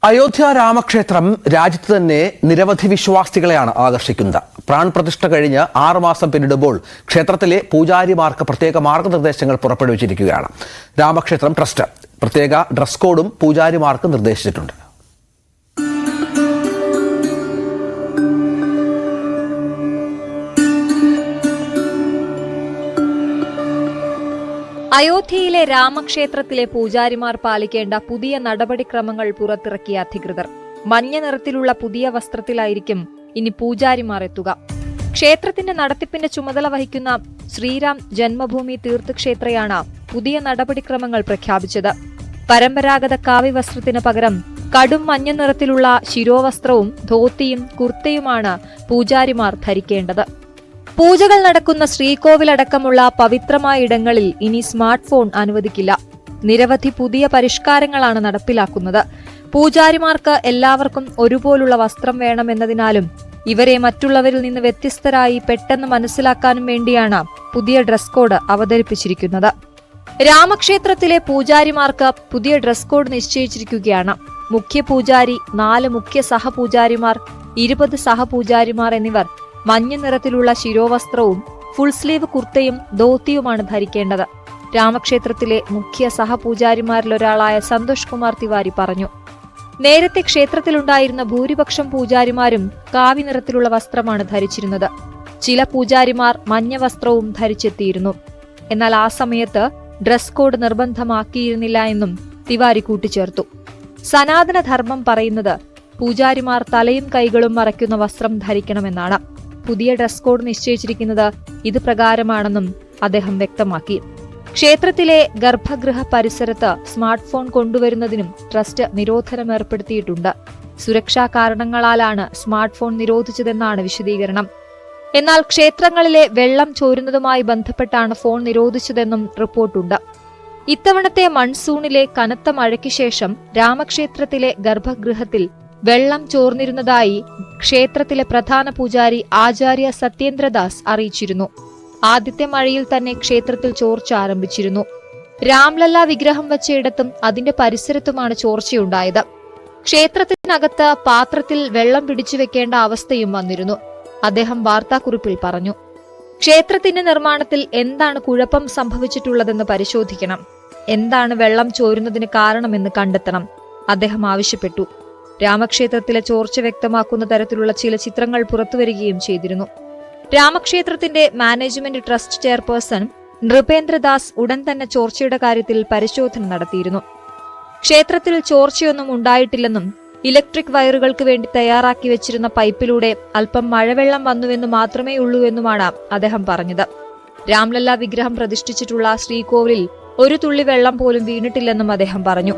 അയോധ്യ രാമക്ഷേത്രം രാജ്യത്ത് തന്നെ നിരവധി വിശ്വാസികളെയാണ് ആകർഷിക്കുന്നത്. പ്രാൺപ്രതിഷ്ഠ കഴിഞ്ഞ് 6 മാസം പിന്നിടുമ്പോൾ ക്ഷേത്രത്തിലെ പൂജാരിമാർക്ക് പ്രത്യേക മാർഗനിർദ്ദേശങ്ങൾ പുറപ്പെടുവിച്ചിരിക്കുകയാണ്. രാമക്ഷേത്രം ട്രസ്റ്റ് പ്രത്യേക ഡ്രസ് കോഡും പൂജാരിമാർക്ക് നിർദ്ദേശിച്ചിട്ടുണ്ട്. അയോധ്യയിലെ രാമക്ഷേത്രത്തിലെ പൂജാരിമാർ പാലിക്കേണ്ട പുതിയ നടപടിക്രമങ്ങൾ പുറത്തിറക്കിയ അധികൃതർ. മഞ്ഞ നിറത്തിലുള്ള പുതിയ വസ്ത്രത്തിലായിരിക്കും ഇനി പൂജാരിമാർ എത്തുക. ക്ഷേത്രത്തിന്റെ നടത്തിപ്പിന്റെ ചുമതല വഹിക്കുന്ന ശ്രീരാം ജന്മഭൂമി തീർത്ഥക്ഷേത്രയാണ് പുതിയ നടപടിക്രമങ്ങൾ പ്രഖ്യാപിച്ചത്. പരമ്പരാഗത കാവി വസ്ത്രത്തിന് പകരം കടും മഞ്ഞ നിറത്തിലുള്ള ശിരോവസ്ത്രവും ധോത്തിയും കുർത്തയുമാണ് പൂജാരിമാർ ധരിക്കേണ്ടത്. പൂജകൾ നടക്കുന്ന ശ്രീകോവിലടക്കമുള്ള പവിത്രമായ ഇടങ്ങളിൽ ഇനി സ്മാർട്ട് ഫോൺ അനുവദിക്കില്ല. നിരവധി പുതിയ പരിഷ്കാരങ്ങളാണ് നടപ്പിലാക്കുന്നത്. പൂജാരിമാർക്ക് എല്ലാവർക്കും ഒരുപോലുള്ള വസ്ത്രം വേണമെന്നതിനാലും ഇവരെ മറ്റുള്ളവരിൽ നിന്ന് വ്യത്യസ്തരായി പെട്ടെന്ന് മനസ്സിലാക്കാനും വേണ്ടിയാണ് പുതിയ ഡ്രസ് കോഡ് അവതരിപ്പിച്ചിരിക്കുന്നത്. രാമക്ഷേത്രത്തിലെ പൂജാരിമാർക്ക് പുതിയ ഡ്രസ് കോഡ് നിശ്ചയിച്ചിരിക്കുകയാണ്. മുഖ്യ പൂജാരി, 4 മുഖ്യ സഹപൂജാരിമാർ, 20 സഹപൂജാരിമാർ എന്നിവർ മഞ്ഞ നിറത്തിലുള്ള ശിരോവസ്ത്രവും ഫുൾ സ്ലീവ് കുർത്തയും ധോത്തിയുമാണ് ധരിക്കേണ്ടത്. രാമക്ഷേത്രത്തിലെ മുഖ്യ സഹപൂജാരിമാരിലൊരാളായ സന്തോഷ് കുമാർ തിവാരി പറഞ്ഞു. നേരത്തെ ക്ഷേത്രത്തിലുണ്ടായിരുന്ന ഭൂരിപക്ഷം പൂജാരിമാരും കാവി നിറത്തിലുള്ള വസ്ത്രമാണ് ധരിച്ചിരുന്നത്. ചില പൂജാരിമാർ മഞ്ഞ വസ്ത്രവും ധരിച്ചെത്തിയിരുന്നു. എന്നാൽ ആ സമയത്ത് ഡ്രസ് കോഡ് നിർബന്ധമാക്കിയിരുന്നില്ല എന്നും തിവാരി കൂട്ടിച്ചേർത്തു. സനാതന ധർമ്മം പറയുന്നത് പൂജാരിമാർ തലയും കൈകളും മറയ്ക്കുന്ന വസ്ത്രം ധരിക്കണമെന്നാണ്. പുതിയ ഡ്രസ് കോഡ് നിശ്ചയിച്ചിരിക്കുന്നത് ഇത് പ്രകാരമാണെന്നും അദ്ദേഹം വ്യക്തമാക്കി. ക്ഷേത്രത്തിലെ ഗർഭഗൃഹ പരിസരത്ത് സ്മാർട്ട് ഫോൺ കൊണ്ടുവരുന്നതിനും ട്രസ്റ്റ് നിരോധനം ഏർപ്പെടുത്തിയിട്ടുണ്ട്. സുരക്ഷാ കാരണങ്ങളാലാണ് സ്മാർട്ട് ഫോൺ നിരോധിച്ചതെന്നാണ് വിശദീകരണം. എന്നാൽ ക്ഷേത്രങ്ങളിലെ വെള്ളം ചോരുന്നതുമായി ബന്ധപ്പെട്ടാണ് ഫോൺ നിരോധിച്ചതെന്നും റിപ്പോർട്ടുണ്ട്. ഇത്തവണത്തെ മൺസൂണിലെ കനത്ത മഴയ്ക്ക് ശേഷം രാമക്ഷേത്രത്തിലെ ഗർഭഗൃഹത്തിൽ വെള്ളം ചോർന്നിരുന്നതായി ക്ഷേത്രത്തിലെ പ്രധാന പൂജാരി ആചാര്യ സത്യേന്ദ്രദാസ് അറിയിച്ചിരുന്നു. ആദ്യത്തെ മഴയിൽ തന്നെ ക്ഷേത്രത്തിൽ ചോർച്ച ആരംഭിച്ചിരുന്നു. രാംലല്ല വിഗ്രഹം വച്ചയിടത്തും അതിന്റെ പരിസരത്തുമാണ് ചോർച്ചയുണ്ടായത്. ക്ഷേത്രത്തിനകത്ത് പാത്രത്തിൽ വെള്ളം പിടിച്ചു വെക്കേണ്ട അവസ്ഥയും വന്നിരുന്നു. അദ്ദേഹം വാർത്താക്കുറിപ്പിൽ പറഞ്ഞു. ക്ഷേത്രത്തിന്റെ നിർമ്മാണത്തിൽ എന്താണ് കുഴപ്പം സംഭവിച്ചിട്ടുള്ളതെന്ന് പരിശോധിക്കണം. എന്താണ് വെള്ളം ചോരുന്നതിന് കാരണമെന്ന് കണ്ടെത്തണം, അദ്ദേഹം ആവശ്യപ്പെട്ടു. രാമക്ഷേത്രത്തിലെ ചോർച്ച വ്യക്തമാക്കുന്ന തരത്തിലുള്ള ചില ചിത്രങ്ങൾ പുറത്തുവരികയും ചെയ്തിരുന്നു. രാമക്ഷേത്രത്തിന്റെ മാനേജ്മെന്റ് ട്രസ്റ്റ് ചെയർപേഴ്സൺ നൃപേന്ദ്രദാസ് ഉടൻ തന്നെ ചോർച്ചയുടെ കാര്യത്തിൽ പരിശോധന നടത്തിയിരുന്നു. ക്ഷേത്രത്തിൽ ചോർച്ചയൊന്നും ഉണ്ടായിട്ടില്ലെന്നും ഇലക്ട്രിക് വയറുകൾക്ക് വേണ്ടി തയ്യാറാക്കി വെച്ചിരുന്ന പൈപ്പിലൂടെ അല്പം മഴവെള്ളം വന്നുവെന്ന് മാത്രമേ ഉള്ളൂ എന്നുമാണ് അദ്ദേഹം പറഞ്ഞത്. രാംലല്ല വിഗ്രഹം പ്രതിഷ്ഠിച്ചിട്ടുള്ള ശ്രീകോവിലിൽ ഒരു തുള്ളി വെള്ളം പോലും വീണിട്ടില്ലെന്നും അദ്ദേഹം പറഞ്ഞു.